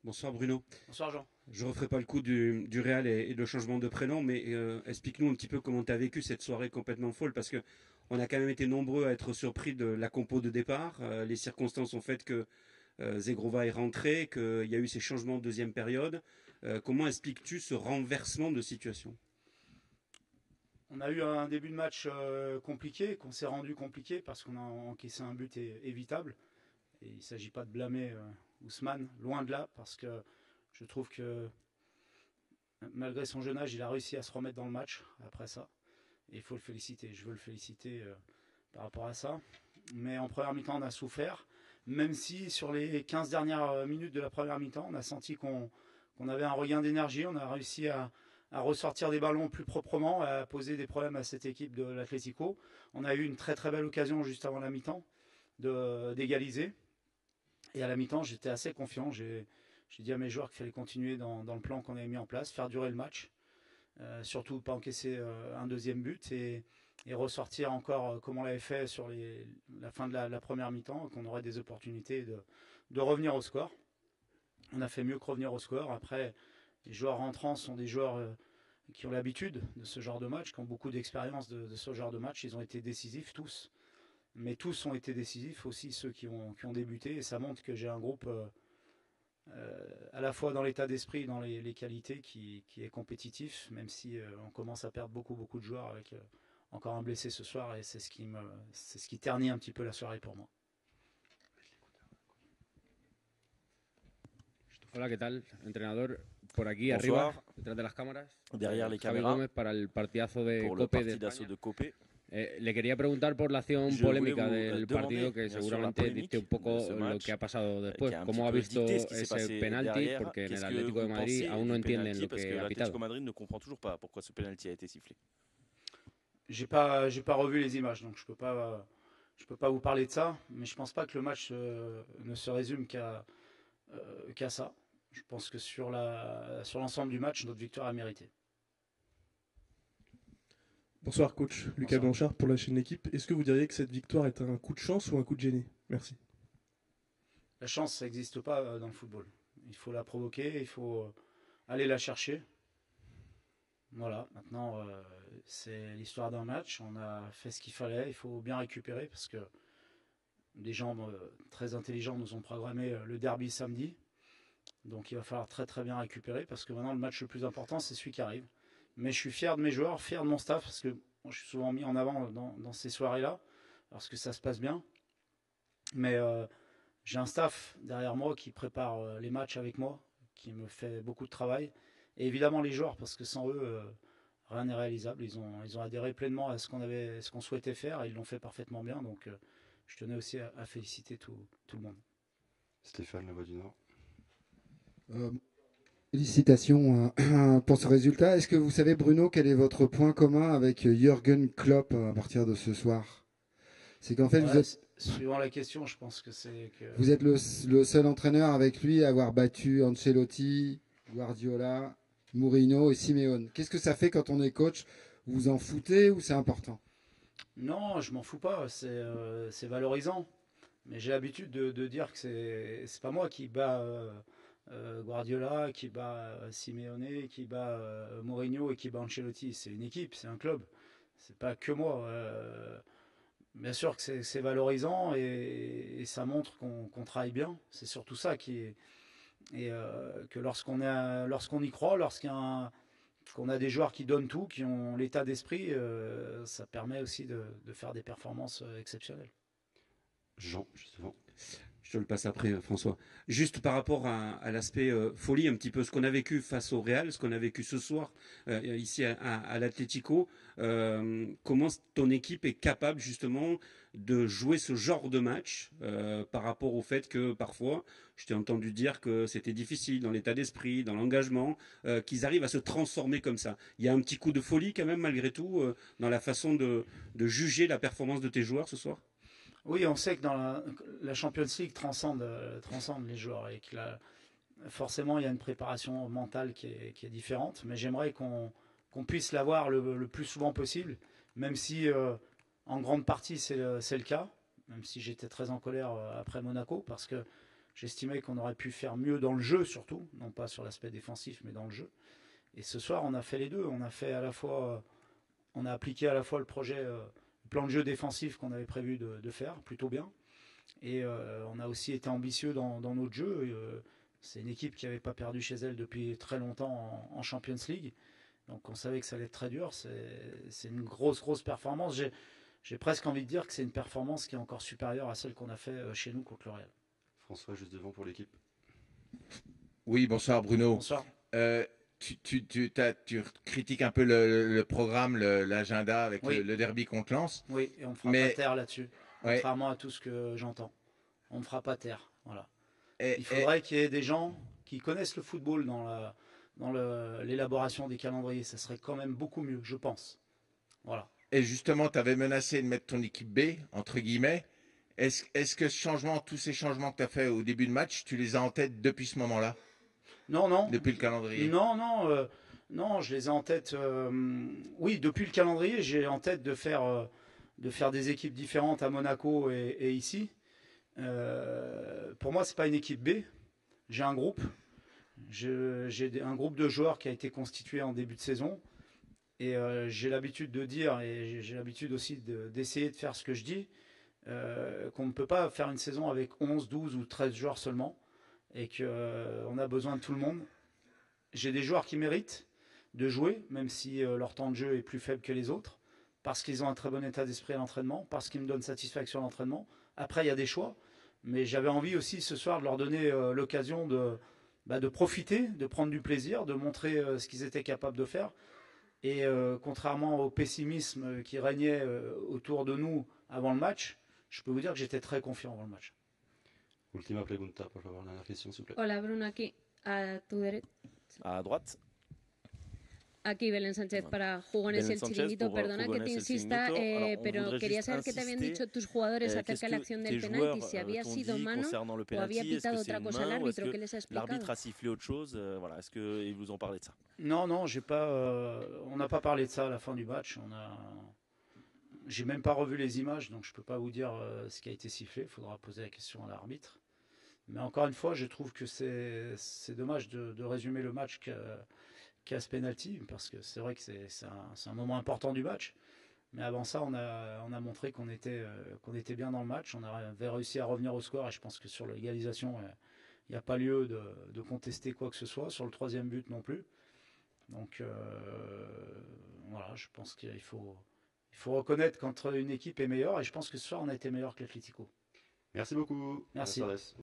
Bonsoir Bruno. Bonsoir Jean. Je ne referai pas le coup du Real et le changement de prénom, mais explique-nous un petit peu comment tu as vécu cette soirée complètement folle, parce que on a quand même été nombreux à être surpris de la compo de départ. Les circonstances ont fait que Zegrova est rentré, qu'il y a eu ces changements de deuxième période. Comment expliques-tu ce renversement de situation? On a eu un début de match compliqué, qu'on s'est rendu compliqué parce qu'on a encaissé un but évitable. Et il ne s'agit pas de blâmer Ousmane, loin de là, parce que je trouve que malgré son jeune âge, il a réussi à se remettre dans le match après ça. Et il faut le féliciter, je veux le féliciter par rapport à ça. Mais en première mi-temps, on a souffert, même si sur les 15 dernières minutes de la première mi-temps, on a senti qu'on avait un regain d'énergie, on a réussi à ressortir des ballons plus proprement, à poser des problèmes à cette équipe de l'Atlético. On a eu une très très belle occasion juste avant la mi-temps d'égaliser. Et à la mi-temps, j'étais assez confiant. J'ai dit à mes joueurs qu'il fallait continuer dans le plan qu'on avait mis en place, faire durer le match, surtout pas encaisser un deuxième but et ressortir encore comme on l'avait fait sur la fin de la première mi-temps, qu'on aurait des opportunités de revenir au score. On a fait mieux que revenir au score. Après, les joueurs rentrants sont des joueurs qui ont l'habitude de ce genre de match, qui ont beaucoup d'expérience de ce genre de match. Ils ont été décisifs tous, mais tous ont été décisifs, aussi ceux qui ont débuté. Et ça montre que j'ai un groupe à la fois dans l'état d'esprit, dans les qualités, qui est compétitif, même si on commence à perdre beaucoup de joueurs avec encore un blessé ce soir, et c'est ce qui ternit un petit peu la soirée pour moi. Hola, ¿qué tal, entrenador? Por aquí arriba, Bonsoir, detrás de las cámaras, derrière les Javi caméras, Gómez para el partidazo de pour le Cope de partidazo España. de Copé. Le quería preguntar por la acción Je voulais polémica vous del partido demander, que bien sûr, la seguramente dicte un polémique de ce poco lo match que ha pasado qui después. a un petit ¿Cómo ha peu visto dicté ce qui s'est ese passé penalti? derrière. Porque en el Qu'est-ce que Atlético de vous Madrid pensez aún no du entienden penalty? lo Parce que que ha l'Atlético pitado. Madrid ne comprend toujours pas pourquoi ce penalty a été sifflé. J'ai pas revu les images, donc je peux pas vous parler de ça, mais je pense pas que le match ne se résume qu'à ça. Je pense que sur l'ensemble du match, notre victoire est méritée. Bonsoir coach, Lucas Bonsoir. Blanchard pour la chaîne L'équipe. Est-ce que vous diriez que cette victoire est un coup de chance ou un coup de génie? Merci. La chance, ça n'existe pas dans le football. Il faut la provoquer, il faut aller la chercher. Voilà, maintenant, c'est l'histoire d'un match. On a fait ce qu'il fallait. Il faut bien récupérer parce que des gens très intelligents nous ont programmé le derby samedi. Donc il va falloir très très bien récupérer parce que maintenant, le match le plus important, c'est celui qui arrive. Mais je suis fier de mes joueurs, fier de mon staff parce que moi, je suis souvent mis en avant dans ces soirées-là parce que ça se passe bien. Mais j'ai un staff derrière moi qui prépare les matchs avec moi, qui me fait beaucoup de travail. Et évidemment les joueurs, parce que sans eux, rien n'est réalisable. Ils ont adhéré pleinement à ce qu'on souhaitait faire et ils l'ont fait parfaitement bien. Donc je tenais aussi à féliciter tout le monde. Stéphane, la voix du Nord. Euh, Félicitations pour ce résultat. Est-ce que vous savez, Bruno, quel est votre point commun avec Jürgen Klopp à partir de ce soir? C'est qu'en fait, Ouais, suivant la question, je pense que c'est que vous êtes le seul entraîneur avec lui à avoir battu Ancelotti, Guardiola, Mourinho et Simeone. Qu'est-ce que ça fait quand on est coach? Vous vous en foutez ou c'est important? non, je m'en fous pas. C'est valorisant. Mais j'ai l'habitude de dire que c'est pas moi qui bat Guardiola, qui bat Simeone, qui bat Mourinho et qui bat Ancelotti. C'est une équipe, c'est un club. C'est pas que moi. Bien sûr que c'est valorisant et ça montre qu'on travaille bien. C'est surtout ça qui est. Et que lorsqu'on y croit, qu'on a des joueurs qui donnent tout, qui ont l'état d'esprit, ça permet aussi de faire des performances exceptionnelles. Jean, justement. Je te le passe après, François. Juste par rapport à l'aspect folie, un petit peu ce qu'on a vécu face au Real, ce qu'on a vécu ce soir ici à l'Atlético, comment ton équipe est capable justement de jouer ce genre de match par rapport au fait que parfois, je t'ai entendu dire que c'était difficile dans l'état d'esprit, dans l'engagement, qu'ils arrivent à se transformer comme ça. Il y a un petit coup de folie quand même malgré tout dans la façon de juger la performance de tes joueurs ce soir. Oui, on sait que dans la Champions League transcende les joueurs et que forcément il y a une préparation mentale qui est différente, mais j'aimerais qu'on puisse l'avoir le plus souvent possible, même si en grande partie c'est le cas, même si j'étais très en colère après Monaco, parce que J'estimais qu'on aurait pu faire mieux dans le jeu surtout, non pas sur l'aspect défensif, mais dans le jeu. Et ce soir, on a fait les deux. On a fait à la fois, on a appliqué à la fois le projet, le plan de jeu défensif qu'on avait prévu de faire, plutôt bien. Et on a aussi été ambitieux dans notre jeu. C'est une équipe qui n'avait pas perdu chez elle depuis très longtemps en Champions League. Donc on savait que ça allait être très dur. C'est une grosse performance. J'ai presque envie de dire que c'est une performance qui est encore supérieure à celle qu'on a fait chez nous contre le Real. François, juste devant pour l'équipe. Oui, bonsoir Bruno. Bonsoir. Tu critiques un peu le programme, l'agenda avec Oui. le derby contre Lens. Oui, et on ne fera Mais- pas taire là-dessus. Ouais. Contrairement à tout ce que j'entends. On ne fera pas taire. Voilà. Et- Il faudrait qu'il y ait des gens qui connaissent le football dans l'élaboration des calendriers. Ça serait quand même beaucoup mieux, je pense. Voilà. Et justement, tu avais menacé de mettre ton équipe B, entre guillemets. Est-ce que tous ces changements que tu as fait au début de match, tu les as en tête depuis ce moment-là, Non. depuis le calendrier? Non, je les ai en tête. Oui, depuis le calendrier, j'ai en tête de faire des équipes différentes à Monaco et ici. Pour moi, c'est pas une équipe B. J'ai un groupe. J'ai un groupe de joueurs qui a été constitué en début de saison. Et j'ai l'habitude de dire, et j'ai l'habitude aussi d'essayer de faire ce que je dis, qu'on ne peut pas faire une saison avec 11, 12 ou 13 joueurs seulement. Et qu'on a besoin de tout le monde. J'ai des joueurs qui méritent de jouer, même si leur temps de jeu est plus faible que les autres, parce qu'ils ont un très bon état d'esprit à l'entraînement, parce qu'ils me donnent satisfaction à l'entraînement. Après, il y a des choix, mais j'avais envie aussi ce soir de leur donner l'occasion de profiter, de prendre du plaisir, de montrer ce qu'ils étaient capables de faire. Et contrairement au pessimisme qui régnait autour de nous avant le match, je peux vous dire que j'étais très confiant avant le match. Última pregunta, por favor, dernière question, s'il vous plaît. Hola, Bruno, aquí a tu derecha. À droite. Aquí Belén Sánchez para Jugones Belén el Sánchez Chiringuito. pour Perdona que Jugones te el insista, Chiringuito. Alors, on pero voudrait quería juste saber qué te habían insister, dicho tus jugadores acerca qu'est-ce de la que acción tes del penalti, joueurs si había t'ont sido dit mano concernant le o había penalty? Est-ce pitado que c'est otra une cosa main ou est-ce l'árbitro, que ¿qué les ha l'arbitre explicado? a sifflé autre chose? Voilà, est-ce qu'ils vous ont parlé de ça? Non, j'ai pas. On n'a pas parlé de ça à la fin du match. J'ai même pas revu les images, donc je peux pas vous dire ce qui a été sifflé. Il faudra poser la question à l'arbitre. Mais encore une fois, je trouve que c'est dommage de résumer le match qu'à ce penalty, parce que c'est vrai que c'est un moment important du match. Mais avant ça, on a montré qu'on était bien dans le match. On avait réussi à revenir au score, et je pense que sur l'égalisation, il n'y a pas lieu de contester quoi que ce soit. Sur le troisième but non plus. Donc voilà, je pense qu'il faut reconnaître quand une équipe est meilleure, et je pense que ce soir on a été meilleur que l'Atlético. Merci beaucoup. Merci. Buenas tardes.